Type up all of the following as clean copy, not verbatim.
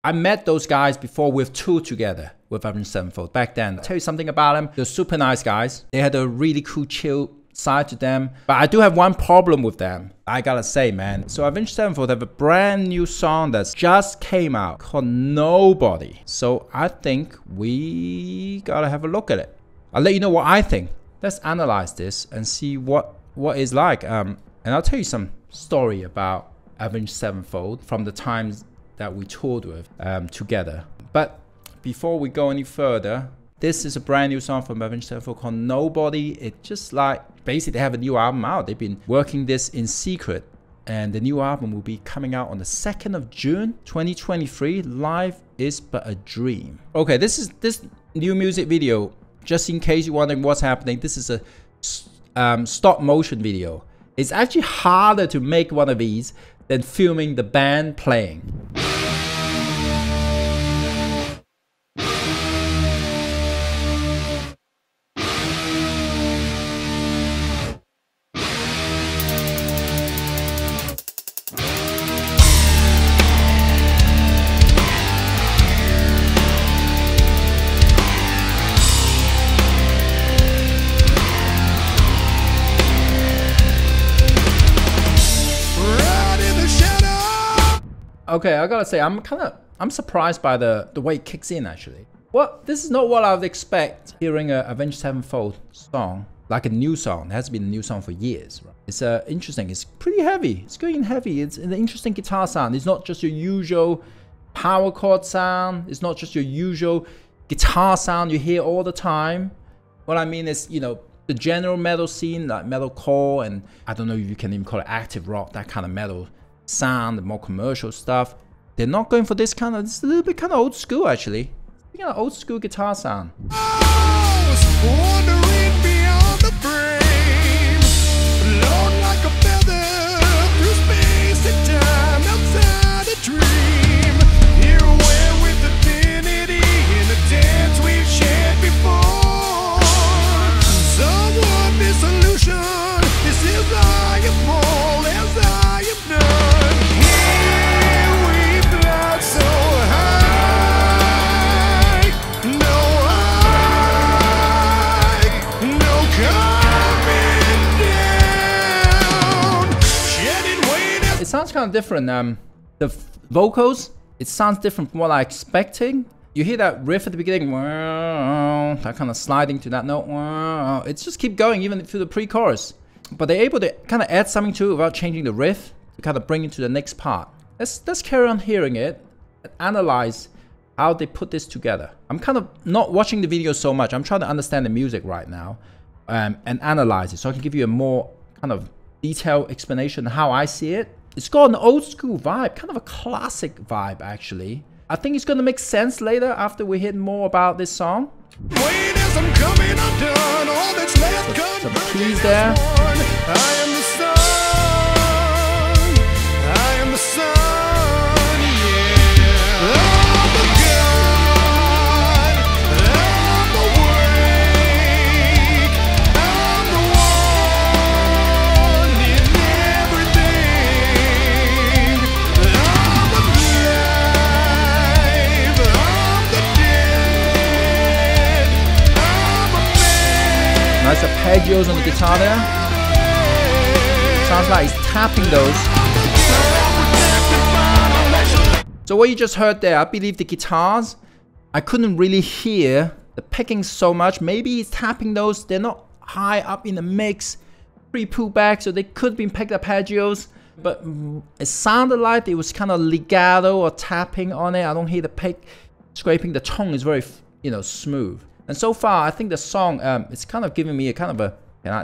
I met those guys before we've toured together with Avenged Sevenfold back then. I'll tell you something about them. They're super nice guys. They had a really cool, chill side to them. But I do have one problem with them, I gotta say, man. So Avenged Sevenfold have a brand new song that's just came out called Nobody. So I think we gotta have a look at it. I'll let you know what I think. Let's analyze this and see what it's like. And I'll tell you some story about Avenged Sevenfold from the times that we toured with together. But before we go any further, this is a brand new song from Avenged Sevenfold called Nobody. It just like, basically they have a new album out. They've been working this in secret. And the new album will be coming out on the 2nd of June, 2023. Life is but a dream. Okay, this new music video, just in case you're wondering what's happening, this is a stop motion video. It's actually harder to make one of these than filming the band playing. Okay, I gotta say, I'm surprised by the way it kicks in actually. Well, this is not what I would expect hearing a Avenged Sevenfold song, like a new song. It has been a new song for years, right? It's interesting, it's pretty heavy, it's going heavy, it's an interesting guitar sound. It's not just your usual power chord sound, it's not just your usual guitar sound you hear all the time. What I mean is, you know, the general metal scene, like metalcore, and I don't know if you can even call it active rock, that kind of metal sound, the more commercial stuff. They're not going for this kind of, it's a little bit kind of old school actually. You know, old school guitar sound. Wandering beyond the frame, blown like a feather through space and time, outside a dream. Here where with affinity in a dance we've shared before. Somewhat dissolution, this is I am all as I am known. It sounds kind of different. The vocals, it sounds different from what I expecting. You hear that riff at the beginning, that kind of sliding to that note. It's just keep going even through the pre-chorus. But they're able to kind of add something to it without changing the riff to kind of bring it to the next part. Let's carry on hearing it and analyze how they put this together. I'm kind of not watching the video so much. I'm trying to understand the music right now and analyze it so I can give you a more kind of detailed explanation of how I see it. It's got an old school vibe, kind of a classic vibe actually. I think it's gonna make sense later after we hear more about this song. Wait as I'm coming undone, all that's left some keys there. I am the sun, I am the sun, yeah. I'm the God, I'm the wake, I'm the one in everything. I'm the life, I'm the dead, I'm a man. Nice arpeggios on the guitar there. Sounds like he's tapping those. So what you just heard there, I believe the guitars, I couldn't really hear the picking so much. Maybe he's tapping those. They're not high up in the mix, pre-pulled back, so they could have been picked arpeggios. But it sounded like it was kind of legato or tapping on it. I don't hear the pick scraping. The tone is very, you know, smooth. And so far, I think the song, it's kind of giving me a kind of a,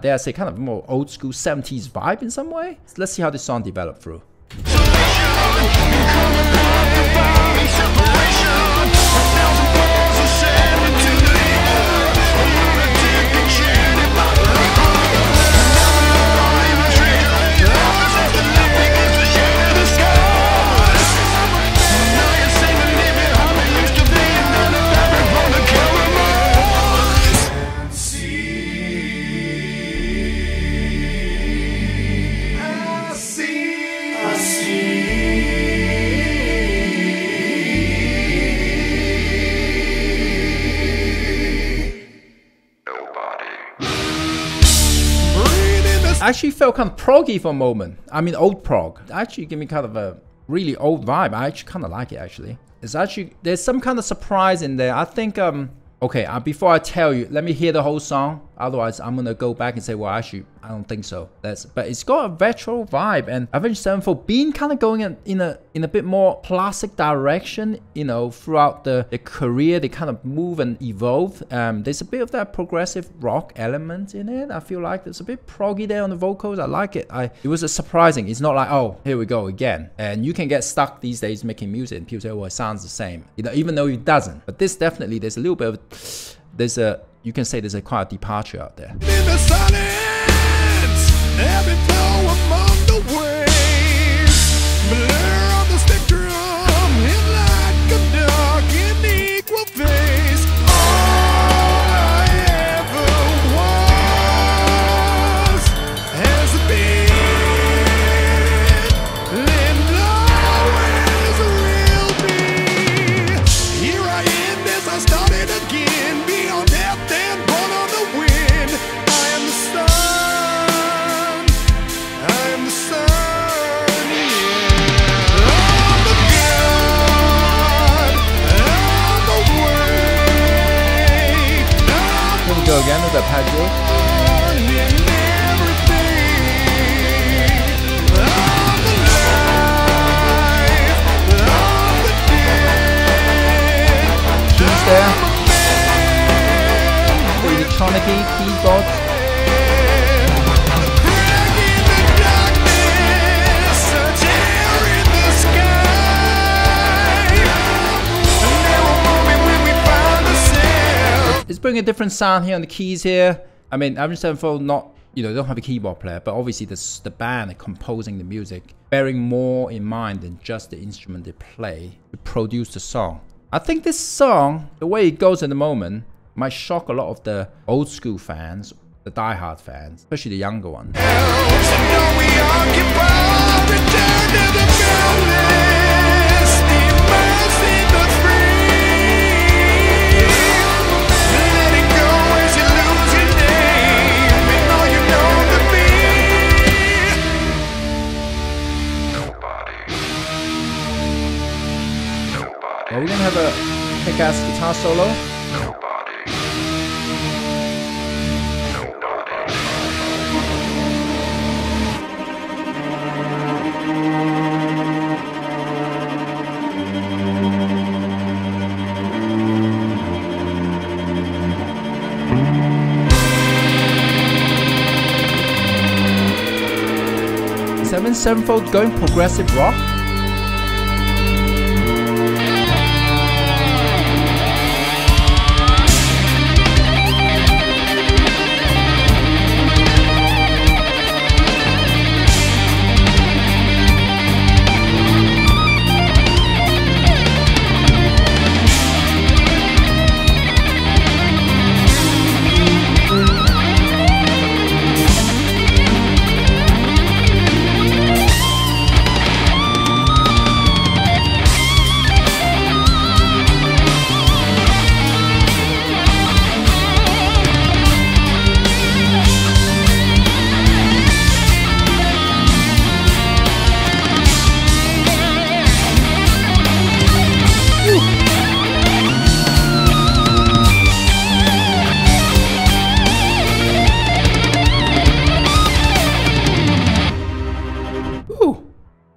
dare I say, kind of a more old school 70s vibe in some way. So let's see how this song developed through. actually felt kind of proggy for a moment. I mean, old prog. Actually, give me kind of a really old vibe. I actually kind of like it, actually. It's actually, there's some kind of surprise in there. I think, okay, before I tell you, let me hear the whole song. Otherwise, I'm gonna go back and say, well, actually, I don't think so. But it's got a retro vibe, and Avenged Sevenfold being kind of going in a bit more classic direction, you know, throughout the career. They kind of move and evolve. There's a bit of that progressive rock element in it. I feel like there's a bit proggy there on the vocals. I like it. It was a surprising. It's not like, oh, here we go again. And you can get stuck these days making music, and people say, well, it sounds the same, you know, even though it doesn't. But this definitely, there's a little bit of, you can say there's a quite a departure out there. In the silence, every flow among the waves, blur on the spectrum, in like a dark and equal face. All I ever was has been, and always will be. Here I am as I started again, beyond death and born on the wind. I am the sun, I am the sun, yeah. I'm the God, I'm the way, Here we go again with the arpeggio. I'm in everything. I'm the life, I'm the dead. Keys there. I'm a man. The electronic keyboards. Crack in the darkness, a tear in the sky. And there a moment when we found ourselves. It's bringing a different sound here on the keys here. I mean, Avenged Sevenfold, not, you know, they don't have a keyboard player, but obviously the band are composing the music, bearing more in mind than just the instrument they play to produce the song. I think this song, the way it goes at the moment, might shock a lot of the old school fans, the diehard fans, especially the younger ones. So now we occupy, return to the boundless, immersed in the free. Let it go as you lose your name, and all you know to be. Are we gonna have a kick-ass guitar solo? Is Avenged Sevenfold going progressive rock?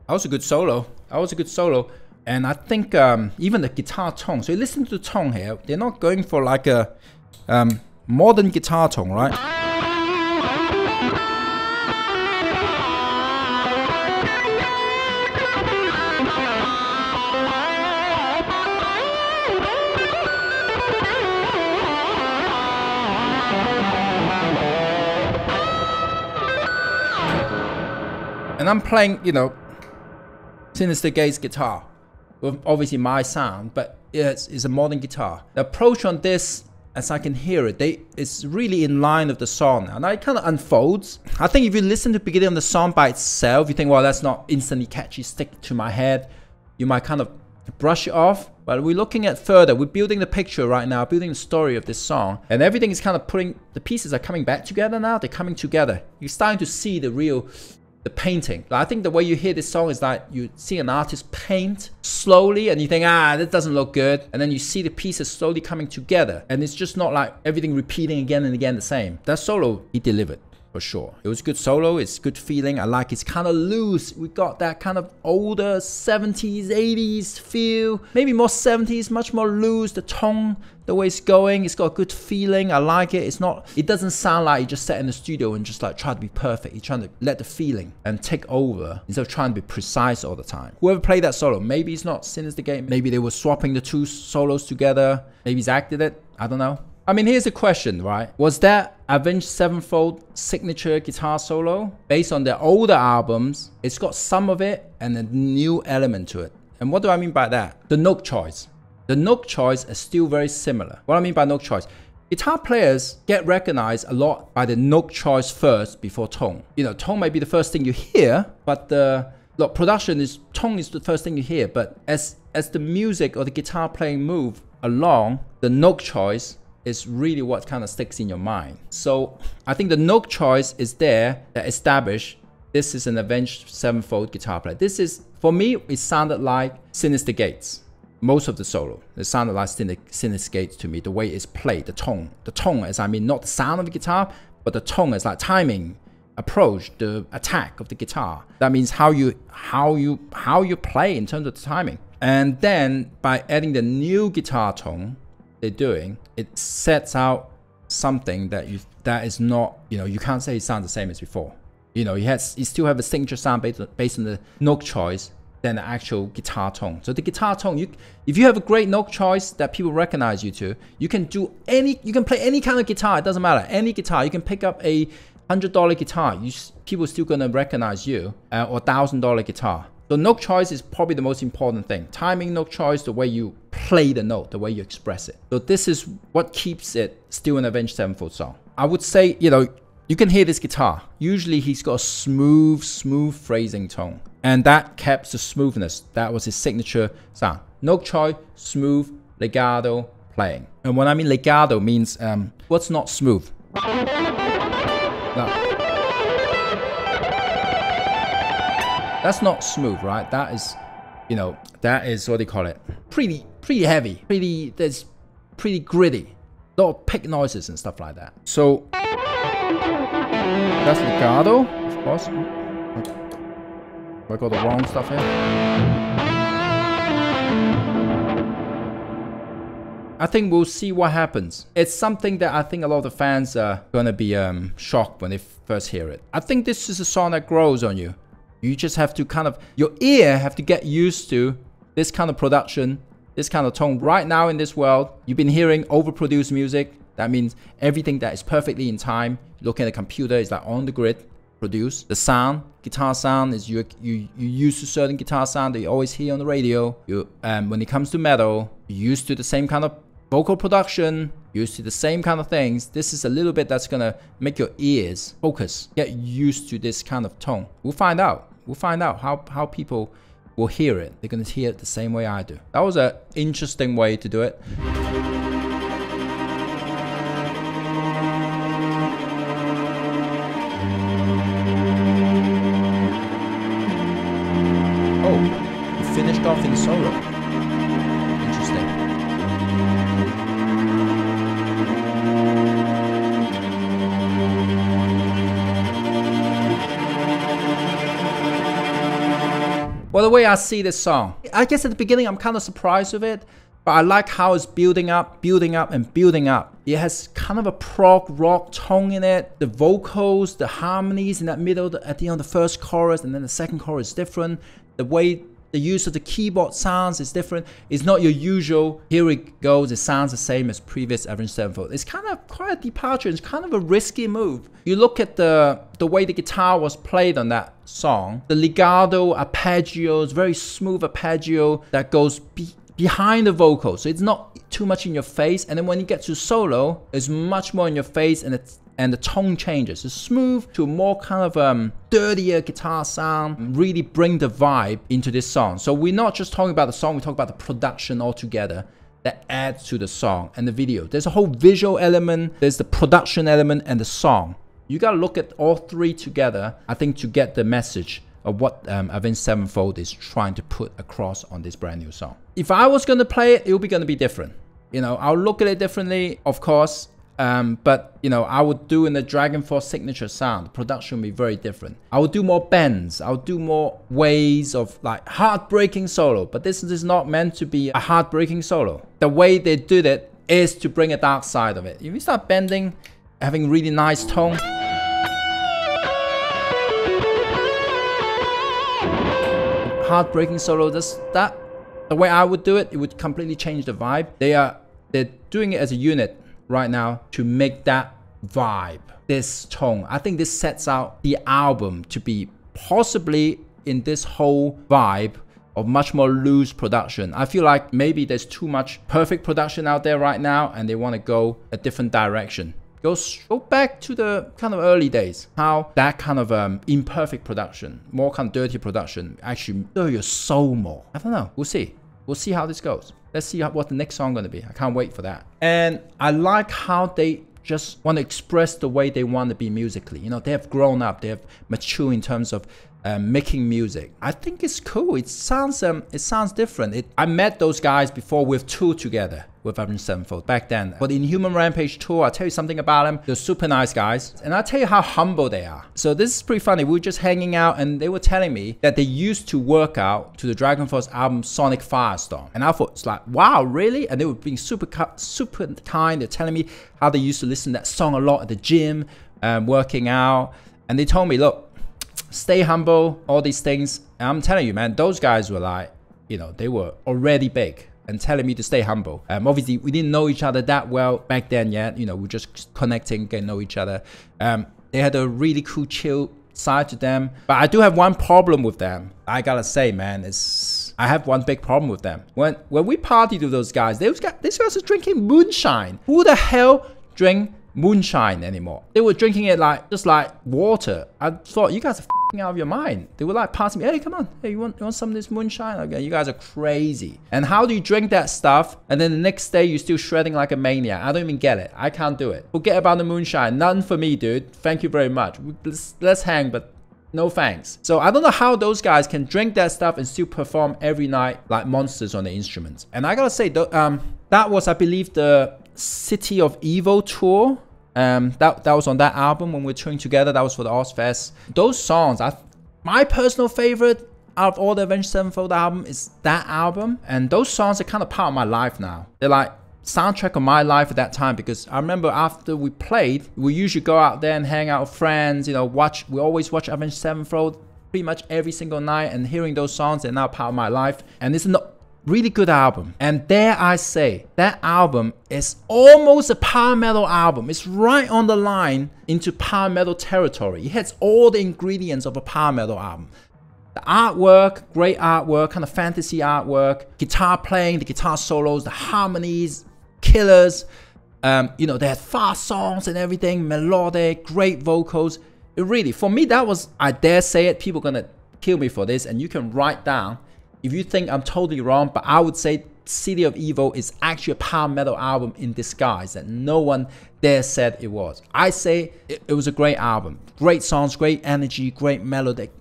That was a good solo. That was a good solo. And I think even the guitar tone. So you listen to the tone here. They're not going for like a modern guitar tone, right? And I'm playing, you know, Sinister Gaze guitar with obviously my sound, but it's a modern guitar. The approach on this, as I can hear it, it's really in line with the song now. Now it kind of unfolds. I think if you listen to the beginning of the song by itself, you think, well, that's not instantly catchy, stick to my head. You might kind of brush it off. But we're looking at further. We're building the picture right now, building the story of this song. And everything is kind of putting, the pieces are coming back together now. They're coming together. You're starting to see the painting. Like, I think the way you hear this song is like you see an artist paint slowly and you think, that doesn't look good. And then you see the pieces slowly coming together. And it's just not like everything repeating again and again the same. That solo, he delivered. For sure. It was good solo, it's good feeling. I like it's kind of loose. We got that kind of older 70s, 80s feel. Maybe more 70s, much more loose. The tone, the way it's going, it's got a good feeling. I like it. It doesn't sound like you just sat in the studio and just like try to be perfect. You're trying to let the feeling and take over instead of trying to be precise all the time. Whoever played that solo, maybe it's not Sinister Gate. Maybe they were swapping the two solos together. Maybe he's acted it. I don't know. I mean, here's the question, right? Was that Avenged Sevenfold signature guitar solo? Based on their older albums, it's got some of it and a new element to it. And what do I mean by that? The note choice. The note choice is still very similar. What I mean by note choice, guitar players get recognized a lot by the note choice first before tone. You know, tone might be the first thing you hear, but tone is the first thing you hear. But as the music or the guitar playing move along, the note choice is really what kind of sticks in your mind. So I think the note choice is there that established this is an Avenged Sevenfold guitar player. This is, for me, it sounded like Sinister Gates. Most of the solo, it sounded like Sinister Gates to me, the way it's played, the tone. The tone is, I mean, not the sound of the guitar, but the tone is like timing, approach, the attack of the guitar. That means how you play in terms of the timing. And then by adding the new guitar tone they're doing, it sets out something that is not, you can't say it sounds the same as before. You still have a signature sound based on the note choice than the actual guitar tone. So the guitar tone, if you have a great note choice that people recognize you to, you can play any kind of guitar. It doesn't matter, any guitar. You can pick up a $100 guitar. People are still gonna recognize you, or $1,000 guitar. So note choice is probably the most important thing. Timing, note choice, the way you play the note, the way you express it. So this is what keeps it still an Avenged Sevenfold song. I would say, you can hear this guitar. Usually he's got a smooth phrasing tone. And that kept the smoothness. That was his signature sound. Note choice, smooth, legato playing. And when I mean legato means, what's not smooth? No. That's not smooth, right? That is, that is, what do you call it? Pretty heavy, that's pretty gritty. A lot of pick noises and stuff like that. So, that's legato, of course. Have I got the wrong stuff here? I think we'll see what happens. It's something that I think a lot of the fans are gonna be shocked when they first hear it. I think this is a song that grows on you. You just have to your ear have to get used to this kind of production, this kind of tone. Right now in this world, you've been hearing overproduced music. That means everything that is perfectly in time. Looking at the computer is like on the grid, produced. The sound, guitar sound is you used to certain guitar sound that you always hear on the radio. When it comes to metal, you're used to the same kind of vocal production, used to the same kind of things. This is a little bit that's gonna make your ears focus, get used to this kind of tone. We'll find out. We'll find out how people will hear it. They're gonna hear it the same way I do. That was an interesting way to do it. Oh, he finished off in solo. Interesting. Well, the way I see this song, I guess at the beginning I'm kind of surprised with it, but I like how it's building up, and building up. It has kind of a prog rock tone in it. The vocals, the harmonies in that middle, at the end of the first chorus, and then the second chorus is different. The way the use of the keyboard sounds is different. It's not your usual, here it goes, it sounds the same as previous Avenged Sevenfold. It's kind of quite a departure. It's kind of a risky move. You look at the way the guitar was played on that song. The legato, arpeggios, very smooth arpeggio that goes behind the vocal. So it's not too much in your face. And then when you get to solo, it's much more in your face, and and the tone changes. It's smooth to more kind of dirtier guitar sound, really bring the vibe into this song. So we're not just talking about the song, we talk about the production altogether that adds to the song and the video. There's a whole visual element, there's the production element and the song. You gotta look at all three together, I think, to get the message of what Avenged Sevenfold is trying to put across on this brand new song. If I was gonna play it, it would be gonna be different. You know, I'll look at it differently, of course, but you know, I would do in the DragonForce signature sound. The production would be very different. I would do more bends. I would do more ways of like heartbreaking solo, but this is not meant to be a heartbreaking solo. The way they did it is to bring a dark side of it. If you start bending, having really nice tone, heartbreaking solo, the way I would do it, it would completely change the vibe. They're doing it as a unit right now to make that vibe, this tone. I think this sets out the album to be possibly in this whole vibe of much more loose production. I feel like maybe there's too much perfect production out there right now and they want to go a different direction. Go back to the kind of early days, how that kind of imperfect production, more kind of dirty production, actually stir your soul more. I don't know. We'll see. We'll see how this goes. Let's see what the next song gonna be. I can't wait for that. And I like how they just want to express the way they want to be musically. You know, they have grown up, they have matured in terms of making music. I think it's cool. It sounds different. I met those guys before. We've toured together with Avenged Sevenfold back then. But in Human Rampage tour, I'll tell you something about them. They're super nice guys. And I'll tell you how humble they are. So this is pretty funny. We were just hanging out and they were telling me that they used to work out to the DragonForce album Sonic Firestorm. And I thought, it's like, wow, really? And they were being super kind. They're telling me how they used to listen to that song a lot at the gym, working out. And they told me, look, stay humble, all these things. And I'm telling you, man, those guys were like, you know, they were already big and telling me to stay humble. Obviously, we didn't know each other that well back then yet. You know, we're just connecting, getting to know each other. They had a really cool, chill side to them. But I do have one problem with them. I gotta say, man, I have one big problem with them. When we partied with those guys, these guys are drinking moonshine. Who the hell drink moonshine anymore? They were drinking it like just like water. I thought, you guys are out of your mind. They were like passing me, hey, come on, hey, you want some of this moonshine? Okay, you guys are crazy. And how do you drink that stuff and then the next day you're still shredding like a maniac? I don't even get it. I can't do it. Forget about the moonshine. None for me, dude. Thank you very much. Let's hang, but no thanks. So I don't know how those guys can drink that stuff and still perform every night like monsters on the instruments. And I gotta say, that was, I believe, the City of Evil tour. That was on that album when we were touring together. That was for the Ozfest. Those songs, my personal favorite out of all the Avenged Sevenfold album is that album. And those songs are kind of part of my life now. They're like soundtrack of my life at that time, because I remember after we played, we usually go out there and hang out with friends, you know, we always watch Avenged Sevenfold pretty much every single night, and hearing those songs are now part of my life. And it's not really good album. And dare I say, that album is almost a power metal album. It's right on the line into power metal territory. It has all the ingredients of a power metal album. The artwork, great artwork, kind of fantasy artwork, guitar playing, the guitar solos, the harmonies, killers. You know, they had fast songs and everything, melodic, great vocals. It really, for me, that was, I dare say it, people are gonna kill me for this, and you can write down if you think I'm totally wrong, but I would say City of Evil is actually a power metal album in disguise that no one there said it was. I say it was a great album. Great songs, great energy, great melodic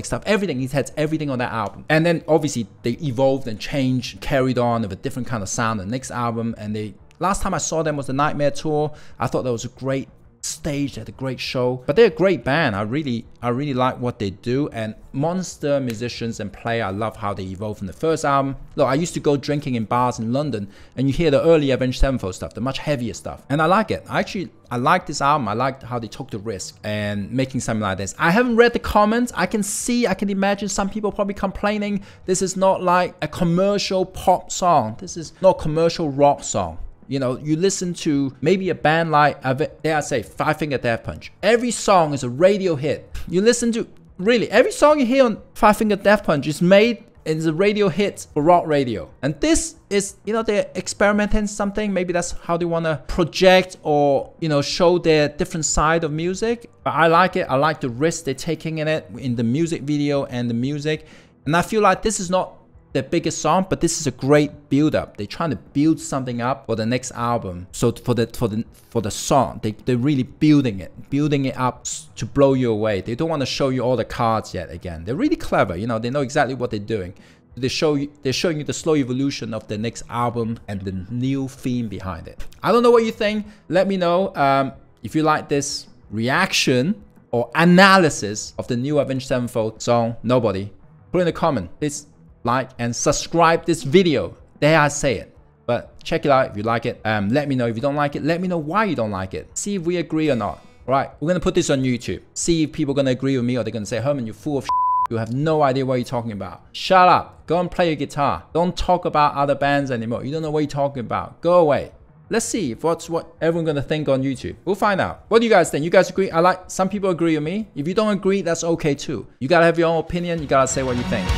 stuff. Everything, it has everything on that album. And then obviously they evolved and changed, carried on with a different kind of sound the next album. And last time I saw them was the Nightmare tour. I thought that was a great stage, they had a great show, but they're a great band. I really like what they do, and monster musicians and player. I love how they evolved from the first album. Look, I used to go drinking in bars in London, and you hear the early Avenged Sevenfold stuff, the much heavier stuff, and I like it. I like this album. I like how they took the risk and making something like this. I haven't read the comments. I can imagine some people probably complaining this is not like a commercial pop song. This is not a commercial rock song. You know, you listen to maybe a band like, dare I say, Five Finger Death Punch. Every song is a radio hit. You listen to, really, every song you hear on Five Finger Death Punch is made It's a radio hit for rock radio. And this is, you know, they're experimenting something. Maybe that's how they want to project or, you know, show their different side of music. But I like it. I like the risk they're taking in it, in the music video and the music. And I feel like this is not their biggest song, but this is a great build up. They're trying to build something up for the next album. So for the song, they're really building it up to blow you away. They don't want to show you all the cards yet again. They're really clever, you know, they know exactly what they're doing. They're showing you the slow evolution of the next album and the new theme behind it. I don't know what you think. Let me know if you like this reaction or analysis of the new Avenged Sevenfold song, Nobody. Put in the comment. Please like and subscribe this video. There I say it. But check it out if you like it. Let me know if you don't like it. Let me know why you don't like it. See if we agree or not. Right, we're gonna put this on YouTube. See if people are gonna agree with me or they're gonna say, Herman, you're full of shit. You have no idea what you're talking about. Shut up. Go and play your guitar. Don't talk about other bands anymore. You don't know what you're talking about. Go away. Let's see if what everyone's gonna think on YouTube. We'll find out. What do you guys think? You guys agree? Some people agree with me. If you don't agree, that's okay too. You gotta have your own opinion. You gotta say what you think.